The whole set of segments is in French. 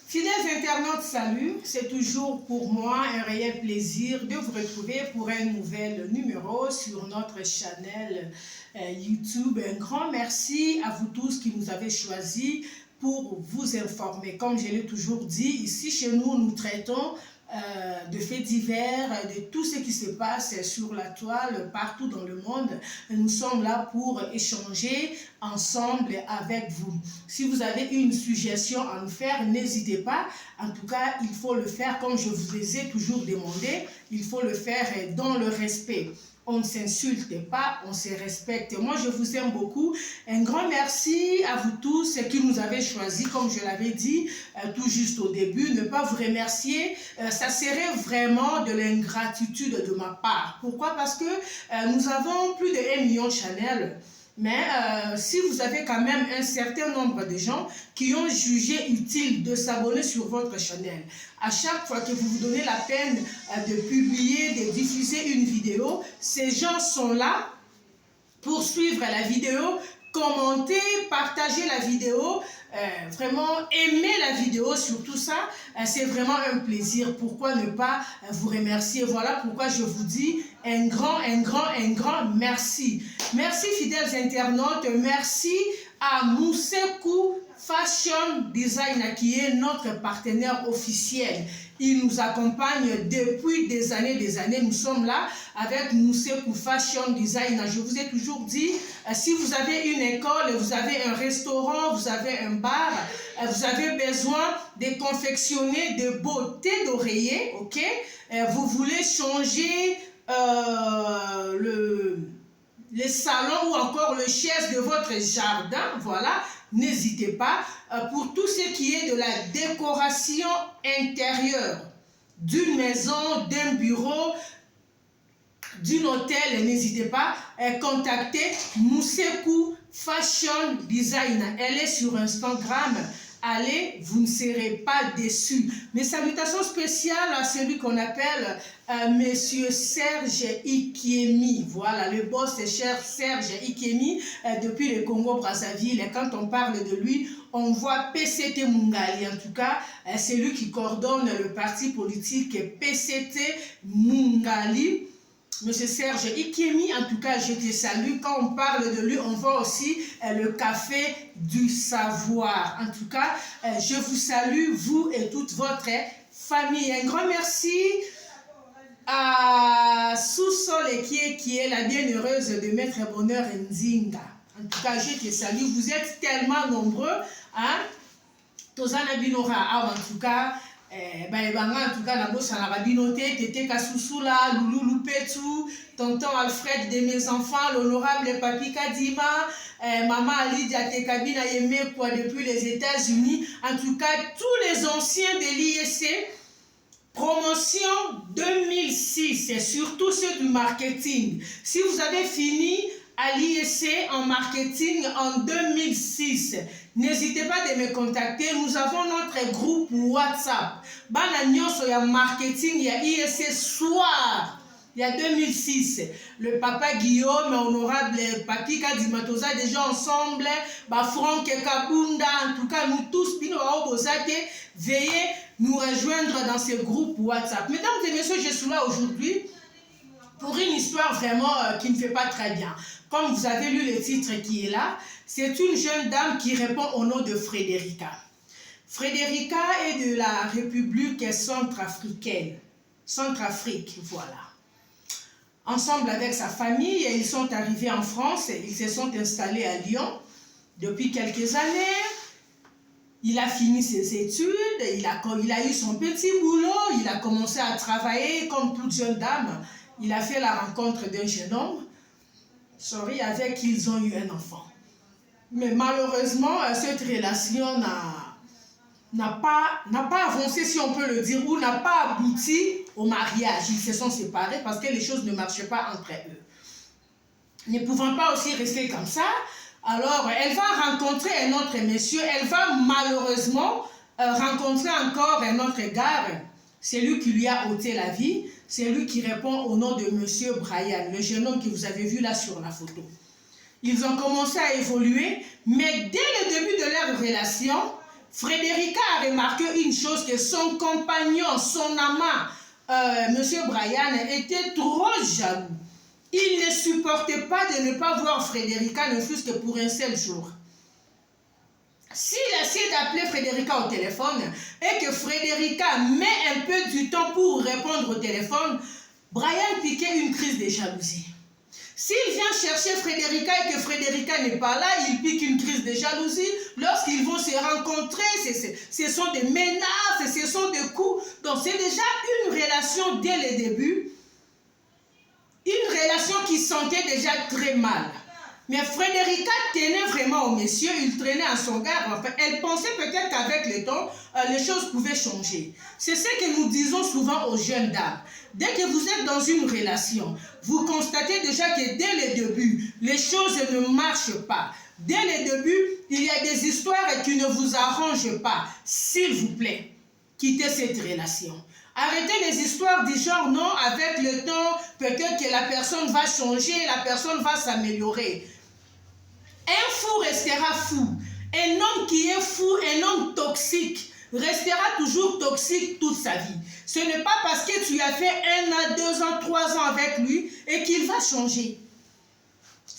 Fidèles internautes, salut, c'est toujours pour moi un réel plaisir de vous retrouver pour un nouvel numéro sur notre chaîne YouTube. Un grand merci à vous tous qui nous avez choisis pour vous informer. Comme je l'ai toujours dit, ici chez nous, nous traitons de faits divers, de tout ce qui se passe sur la toile partout dans le monde. Nous sommes là pour échanger ensemble avec vous. Si vous avez une suggestion à nous faire, n'hésitez pas. En tout cas, il faut le faire comme je vous les ai toujours demandé. Il faut le faire dans le respect. On ne s'insulte pas, on se respecte. Moi, je vous aime beaucoup. Un grand merci à vous tous qui nous avez choisis, comme je l'avais dit tout juste au début. Ne pas vous remercier, ça serait vraiment de l'ingratitude de ma part. Pourquoi? Parce que nous avons plus de 1 million de channels. Mais si vous avez quand même un certain nombre de gens qui ont jugé utile de s'abonner sur votre chaîne, à chaque fois que vous vous donnez la peine de publier, de diffuser une vidéo, ces gens sont là pour suivre la vidéo, commenter, partager la vidéo, vraiment aimer la vidéo, surtout ça, c'est vraiment un plaisir. Pourquoi ne pas vous remercier? Voilà pourquoi je vous dis un grand merci. Merci fidèles internautes, merci à Moussekou Fashion Design qui est notre partenaire officiel. Il nous accompagne depuis des années. Nous sommes là avec Moussekou Fashion Design. Je vous ai toujours dit, si vous avez une école, vous avez un restaurant, vous avez un bar, vous avez besoin de confectionner de beaux thés d'oreiller, ok? Vous voulez changer les salons ou encore le chaise de votre jardin, voilà, n'hésitez pas. Pour tout ce qui est de la décoration intérieure d'une maison, d'un bureau, d'un hôtel, n'hésitez pas à contacter Moussekou Fashion Design. Elle est sur Instagram. Allez, vous ne serez pas déçus. Mes salutations spéciales à celui qu'on appelle Monsieur Serge Ikiemi. Voilà, le boss est cher Serge Ikiemi depuis le Congo-Brazzaville. Et quand on parle de lui, on voit PCT Mungali. En tout cas, c'est lui qui coordonne le parti politique PCT Mungali. Monsieur Serge Ikiemi, en tout cas, je te salue. Quand on parle de lui, on voit aussi le café du savoir. En tout cas, je vous salue, vous et toute votre famille. Un grand merci à Sousol qui est la bienheureuse de Maître Bonheur Nzinga. En tout cas, je te salue. Vous êtes tellement nombreux. Hein? Tozana Binora, en tout cas. En tout cas, la bosse à la rabinoté, Tété Kassoussoula, Loulou Loupetou, tonton Alfred de mes enfants, l'honorable Papi Kadima, maman Ali Diatekabina Yeme depuis les États-Unis. En tout cas, tous les anciens de l'IEC, promotion 2006, et surtout ceux du marketing. Si vous avez fini à l'IEC en marketing en 2006. N'hésitez pas de me contacter. Nous avons notre groupe WhatsApp. Banagnos, il y a marketing, il y a IEC soir. Il y a 2006. Le papa Guillaume, honorable Papi Kadimatosa, déjà ensemble. Franck Kabunda, en tout cas, nous tous, veuillez nous rejoindre dans ce groupe WhatsApp. Mesdames et messieurs, je suis là aujourd'hui pour une histoire vraiment qui ne fait pas très bien. Comme vous avez lu le titre qui est là, c'est une jeune dame qui répond au nom de Frédérica. Frédérica est de la République centrafricaine. Centrafrique, voilà. Ensemble avec sa famille, ils sont arrivés en France, ils se sont installés à Lyon depuis quelques années. Il a fini ses études, il a eu son petit boulot, il a commencé à travailler comme toute jeune dame. Il a fait la rencontre d'un jeune homme, avec qui ils ont eu un enfant. Mais malheureusement, cette relation n'a pas avancé, si on peut le dire, ou n'a pas abouti au mariage. Ils se sont séparés parce que les choses ne marchaient pas entre eux. Ne pouvant pas aussi rester comme ça, alors elle va rencontrer un autre monsieur, elle va malheureusement rencontrer encore un autre gars. C'est lui qui lui a ôté la vie, c'est lui qui répond au nom de monsieur Brian, le jeune homme que vous avez vu là sur la photo. Ils ont commencé à évoluer, mais dès le début de leur relation, Frédérica a remarqué une chose, que son compagnon, son amant, M. Brian, était trop jaloux. Il ne supportait pas de ne pas voir Frédérica, ne fût-ce que pour un seul jour. S'il essaie d'appeler Frédérica au téléphone et que Frédérica met un peu du temps pour répondre au téléphone, Brian piquait une crise de jalousie. S'il vient chercher Frédérica et que Frédérica n'est pas là, il pique une crise de jalousie. Lorsqu'ils vont se rencontrer, ce sont des menaces, ce sont des coups. Donc c'est déjà une relation dès le début. Une relation qui sentait déjà très mal. Mais Frédérica tenait vraiment au monsieur, il traînait à son garde. Enfin, elle pensait peut-être qu'avec le temps, les choses pouvaient changer. C'est ce que nous disons souvent aux jeunes dames. Dès que vous êtes dans une relation, vous constatez déjà que dès le début, les choses ne marchent pas. Dès le début, il y a des histoires qui ne vous arrangent pas. S'il vous plaît, quittez cette relation. Arrêtez les histoires du genre, non, avec le temps, peut-être que la personne va changer, la personne va s'améliorer. Un fou restera fou. Un homme qui est fou, un homme toxique, restera toujours toxique toute sa vie. Ce n'est pas parce que tu as fait 1 an, 2 ans, 3 ans avec lui et qu'il va changer.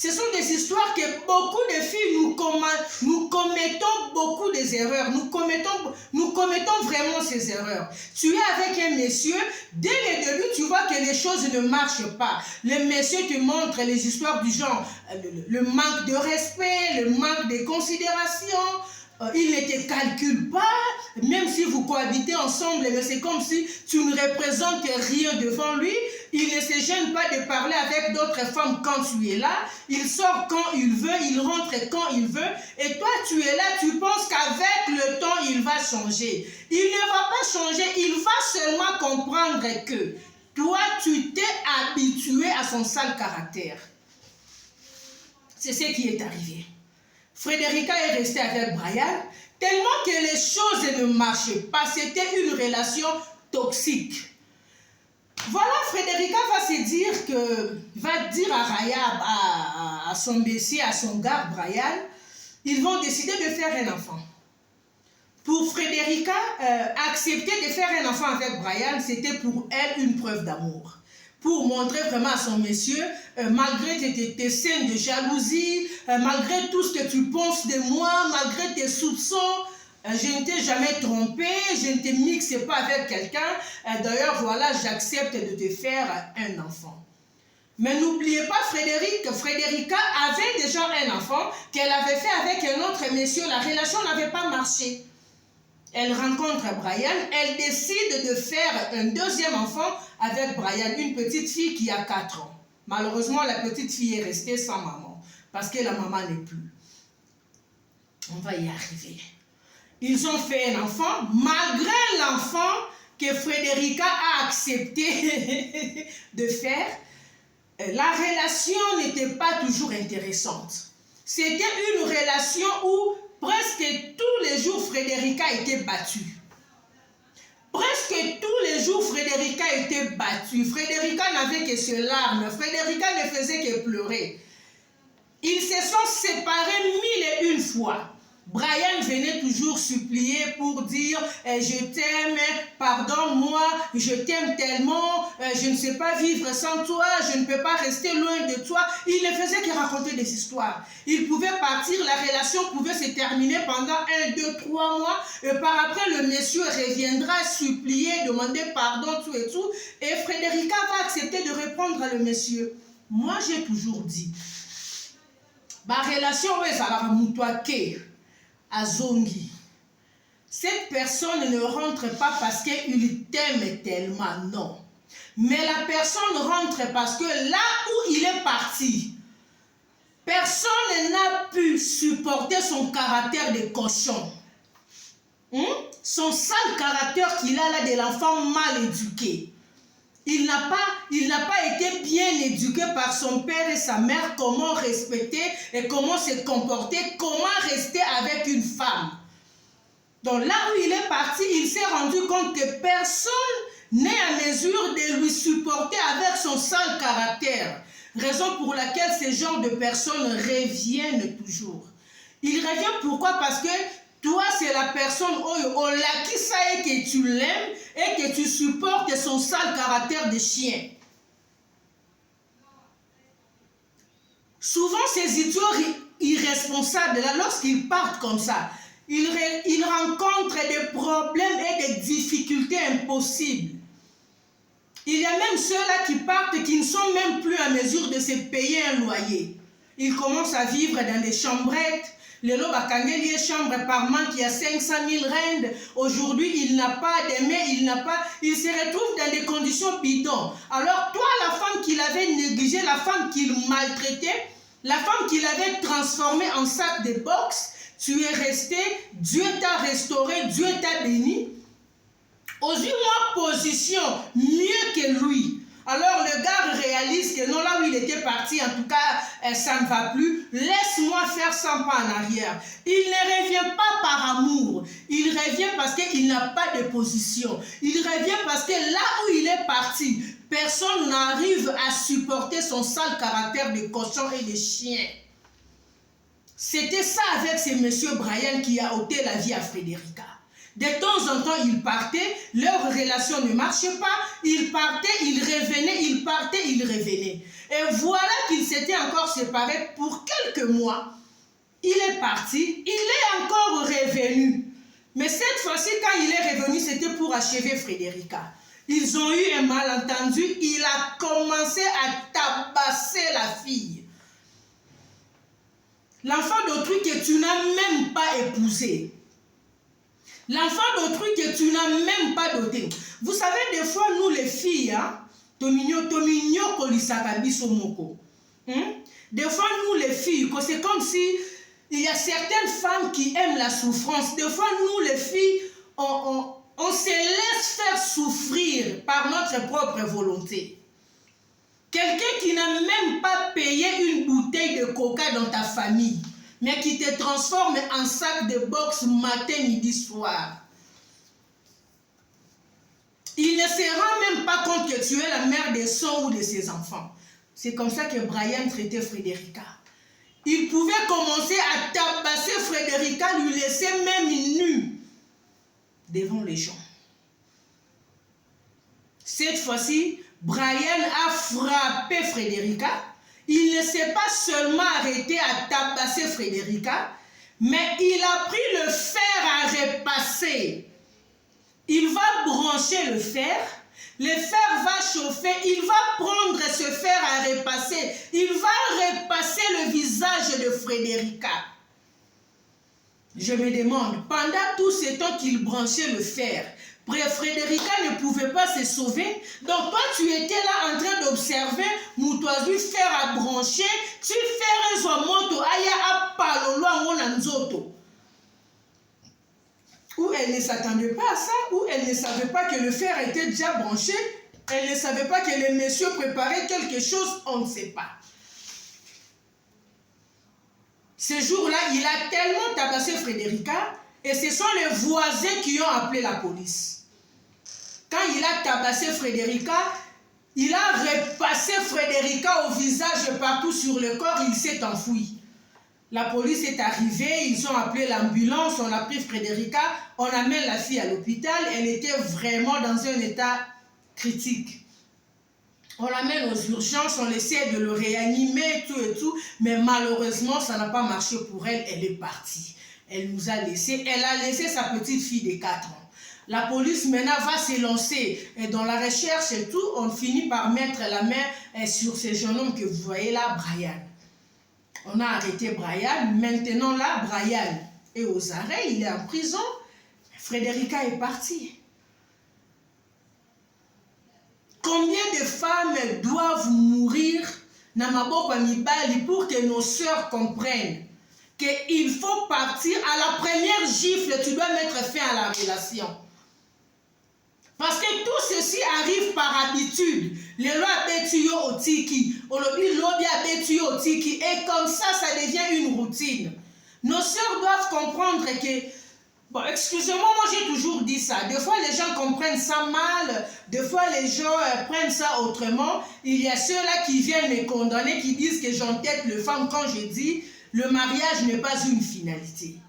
Ce sont des histoires que beaucoup de filles, nous commettons beaucoup des erreurs. Nous commettons vraiment ces erreurs. Tu es avec un monsieur, dès le début, tu vois que les choses ne marchent pas. Le monsieur te montre les histoires du genre, le manque de respect, le manque de considération. Il ne te calcule pas, même si vous cohabitez ensemble, mais c'est comme si tu ne représentes rien devant lui. Il ne se gêne pas de parler avec d'autres femmes quand tu es là. Il sort quand il veut, il rentre quand il veut. Et toi, tu es là, tu penses qu'avec le temps, il va changer. Il ne va pas changer, il va seulement comprendre que toi, tu t'es habitué à son sale caractère. C'est ce qui est arrivé. Frédérica est restée avec Brian, tellement que les choses ne marchaient pas. C'était une relation toxique. Voilà, Frédérica va dire à Raya, à son messie, à son gars Brian, ils vont décider de faire un enfant. Pour Frédérica, accepter de faire un enfant avec Brian, c'était pour elle une preuve d'amour. Pour montrer vraiment à son monsieur, malgré tes scènes de jalousie, malgré tout ce que tu penses de moi, malgré tes soupçons, je ne t'ai jamais trompé, je ne te mixe pas avec quelqu'un. D'ailleurs, voilà, j'accepte de te faire un enfant. Mais n'oubliez pas Frédérica avait déjà un enfant qu'elle avait fait avec un autre monsieur. La relation n'avait pas marché. Elle rencontre Brian, elle décide de faire un deuxième enfant avec Brian, une petite fille qui a 4 ans. Malheureusement, la petite fille est restée sans maman, parce que la maman n'est plus. On va y arriver. Ils ont fait un enfant, malgré l'enfant que Frédérica a accepté de faire. La relation n'était pas toujours intéressante. C'était une relation où presque tous les jours, Frédérica était battue. Presque tous les jours, Frédérica était battue. Frédérica n'avait que ses larmes. Frédérica ne faisait que pleurer. Ils se sont séparés 1001 fois. Brian venait toujours supplier pour dire je t'aime, pardonne-moi, je t'aime tellement, je ne sais pas vivre sans toi, je ne peux pas rester loin de toi. Il ne faisait que raconter des histoires. Il pouvait partir, la relation pouvait se terminer pendant 1, 2, 3 mois. Et par après, le monsieur reviendra supplier, demander pardon, tout et tout. Et Frédérica va accepter de répondre à le monsieur. Moi, j'ai toujours dit, ma relation, oui, ça va m'outoaquer. Azongi. Cette personne ne rentre pas parce qu'il t'aime tellement, non. Mais la personne rentre parce que là où il est parti, personne n'a pu supporter son caractère de cochon. Son sale caractère qu'il a là de l'enfant mal éduqué. Il n'a pas été bien éduqué par son père et sa mère, comment respecter et comment se comporter, comment rester avec une femme. Donc là où il est parti, il s'est rendu compte que personne n'est à mesure de lui supporter avec son sale caractère. Raison pour laquelle ces genres de personnes reviennent toujours. Ils reviennent pourquoi? Parce que Toi, c'est la personne qui sait que tu l'aimes et que tu supportes son sale caractère de chien. Souvent, ces idiots irresponsables, lorsqu'ils partent comme ça, ils rencontrent des problèmes et des difficultés impossibles. Il y a même ceux-là qui partent qui ne sont même plus en mesure de se payer un loyer. Ils commencent à vivre dans des chambrettes. Le lot bakangeli chambre par mois qui a 500 000 rendes. Aujourd'hui, il n'a pas d'aimé, il se retrouve dans des conditions bidons. Alors toi, la femme qu'il avait négligée, la femme qu'il maltraitait, la femme qu'il avait transformée en sac de boxe, tu es resté, Dieu t'a restauré, Dieu t'a béni. Aux une position mieux que lui. Alors le gars réalise que non, là où il était parti, en tout cas, ça ne va plus. Laisse-moi faire 100 pas en arrière. Il ne revient pas par amour. Il revient parce qu'il n'a pas de position. Il revient parce que là où il est parti, personne n'arrive à supporter son sale caractère de cochon et de chien. C'était ça avec ce monsieur Brian qui a ôté la vie à Frédérica. De temps en temps, ils partaient, leur relation ne marchait pas, ils partaient, ils revenaient, ils partaient, ils revenaient. Et voilà qu'ils s'étaient encore séparés pour quelques mois. Il est parti, il est encore revenu. Mais cette fois-ci, quand il est revenu, c'était pour achever Frédérica. Ils ont eu un malentendu, il a commencé à tabasser la fille. L'enfant d'autrui que tu n'as même pas épousé. L'enfant d'autrui que tu n'as même pas doté. Vous savez, des fois, nous les filles, des fois, nous les filles, c'est comme si il y a certaines femmes qui aiment la souffrance. Des fois, nous les filles, on se laisse faire souffrir par notre propre volonté. Quelqu'un qui n'a même pas payé une bouteille de coca dans ta famille, mais qui te transforme en sac de boxe matin, midi, soir. Il ne se rend même pas compte que tu es la mère de son ou de ses enfants. C'est comme ça que Brian traitait Frédérica. Il pouvait commencer à tabasser Frédérica, lui laisser même nue devant les gens. Cette fois-ci, Brian a frappé Frédérica. Il ne s'est pas seulement arrêté à tabasser Frédérica, mais il a pris le fer à repasser. Il va brancher le fer va chauffer, il va prendre ce fer à repasser, il va repasser le visage de Frédérica. Je me demande, pendant tout ce temps qu'il branchait le fer, Frédérica ne pouvait pas se sauver. Donc toi, tu étais là en train d'observer Moutoazu faire à brancher, tu fais un moto aya à palolo nzoto. Ou elle ne s'attendait pas à ça, ou elle ne savait pas que le fer était déjà branché, elle ne savait pas que les messieurs préparaient quelque chose, on ne sait pas. Ce jour-là, il a tellement tabassé Frédérica, et ce sont les voisins qui ont appelé la police. Quand il a tabassé Frédérica, il a repassé Frédérica au visage partout sur le corps, il s'est enfoui. La police est arrivée, ils ont appelé l'ambulance, on a pris Frédérica, on amène la fille à l'hôpital, elle était vraiment dans un état critique. On l'amène aux urgences, on essaie de le réanimer, tout et tout, mais malheureusement, ça n'a pas marché pour elle, elle est partie. Elle nous a laissé, elle a laissé sa petite fille de 4 ans. La police maintenant va se lancer dans la recherche et tout. On finit par mettre la main sur ce jeune homme que vous voyez là, Brian. On a arrêté Brian. Maintenant là, Brian est aux arrêts, il est en prison. Frédérica est partie. Combien de femmes doivent mourir pour que nos sœurs comprennent qu'il faut partir à la première gifle, tu dois mettre fin à la relation. Parce que tout ceci arrive par habitude. Les lois abétuyo au tiki, et comme ça devient une routine. Nos sœurs doivent comprendre que, bon, excusez-moi, moi j'ai toujours dit ça. Des fois les gens comprennent ça mal, des fois les gens prennent ça autrement. Il y a ceux-là qui viennent me condamner, qui disent que j'entête les femmes quand je dis le mariage n'est pas une finalité.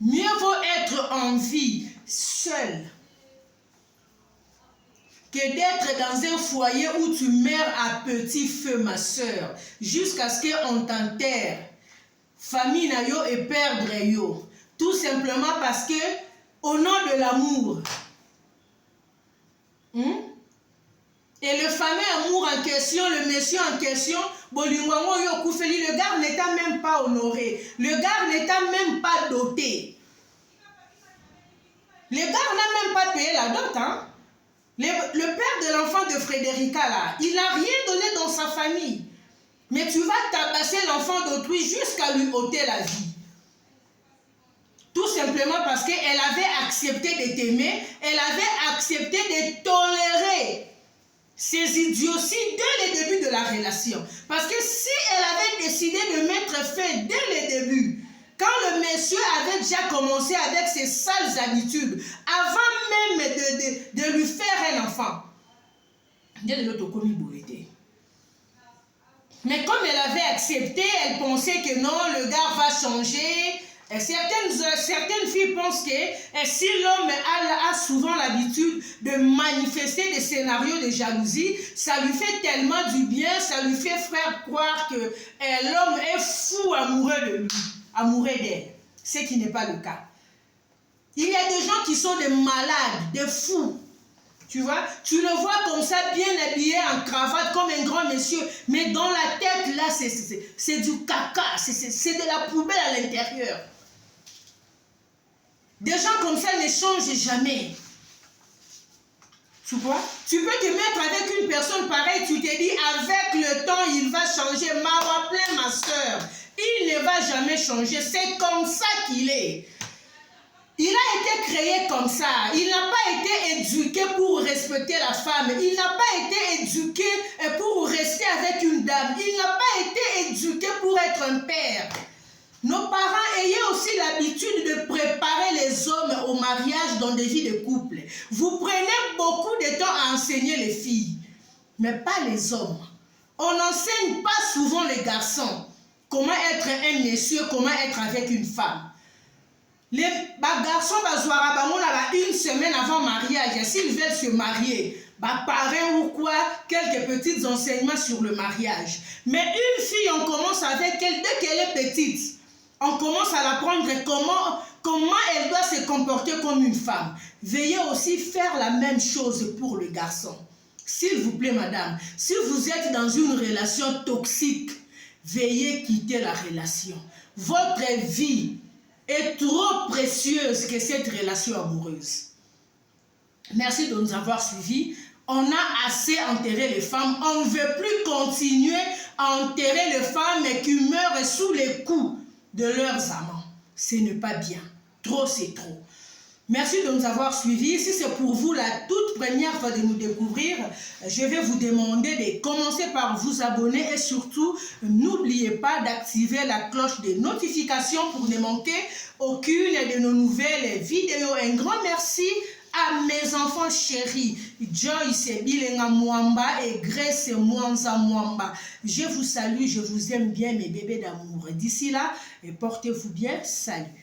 Mieux vaut être en vie seul que d'être dans un foyer où tu meurs à petit feu, ma soeur, jusqu'à ce qu'on t'enterre. Famille na yo et perdre yo. Tout simplement parce que, au nom de l'amour, et le fameux amour en question, le monsieur en question, le gars n'était même pas honoré. Le gars n'était même pas doté. Le gars n'a même pas payé la dot. Hein? Le père de l'enfant de Frédérica, là, il n'a rien donné dans sa famille. Mais tu vas tabasser l'enfant d'autrui jusqu'à lui ôter la vie. Tout simplement parce qu'elle avait accepté de t'aimer, elle avait accepté de tolérer ces idioties dès le début de la relation. Parce que si elle avait décidé de mettre fin dès le début, quand le monsieur avait déjà commencé avec ses sales habitudes, avant même de lui faire un enfant, mais comme elle avait accepté, elle pensait que non, le gars va changer. Certaines filles pensent que si l'homme a souvent l'habitude de manifester des scénarios de jalousie, ça lui fait tellement du bien, ça lui fait faire croire que l'homme est fou amoureux de lui, amoureux d'elle, ce qui n'est pas le cas. Il y a des gens qui sont des malades, des fous. Tu vois, tu le vois comme ça, bien habillé en cravate, comme un grand monsieur, mais dans la tête, là, c'est du caca, c'est de la poubelle à l'intérieur. Des gens comme ça ne changent jamais. Tu vois, tu peux te mettre avec une personne pareille, tu te dis, avec le temps, il va changer. M'a rappelé ma soeur, il ne va jamais changer, c'est comme ça qu'il est. Il a été créé comme ça. Il n'a pas été éduqué pour respecter la femme. Il n'a pas été éduqué pour rester avec une dame. Il n'a pas été éduqué pour être un père. Nos parents ayez aussi l'habitude de préparer les hommes au mariage dans des vies de couple. Vous prenez beaucoup de temps à enseigner les filles, mais pas les hommes. On n'enseigne pas souvent les garçons comment être un monsieur, comment être avec une femme. Les garçons une semaine avant mariage, s'ils veulent se marier, parrain ou quoi, quelques petits enseignements sur le mariage. Mais une fille, on commence avec elle dès qu'elle est petite. On commence à l'apprendre comment elle doit se comporter comme une femme. Veuillez aussi faire la même chose pour le garçon. S'il vous plaît, madame, si vous êtes dans une relation toxique, veuillez quitter la relation. Votre vie est trop précieuse que cette relation amoureuse. Merci de nous avoir suivis. On a assez enterré les femmes. On ne veut plus continuer à enterrer les femmes qui meurent sous les coups de leurs amants. Ce n'est pas bien. Trop, c'est trop. Merci de nous avoir suivis. Si c'est pour vous la toute première fois de nous découvrir, je vais vous demander de commencer par vous abonner et surtout, n'oubliez pas d'activer la cloche de notification pour ne manquer aucune de nos nouvelles vidéos. Un grand merci à mes enfants chéris, Joyce Bilenga Mwamba et Grace Mwanza Mwamba. Je vous salue, je vous aime bien mes bébés d'amour. D'ici là, portez-vous bien. Salut.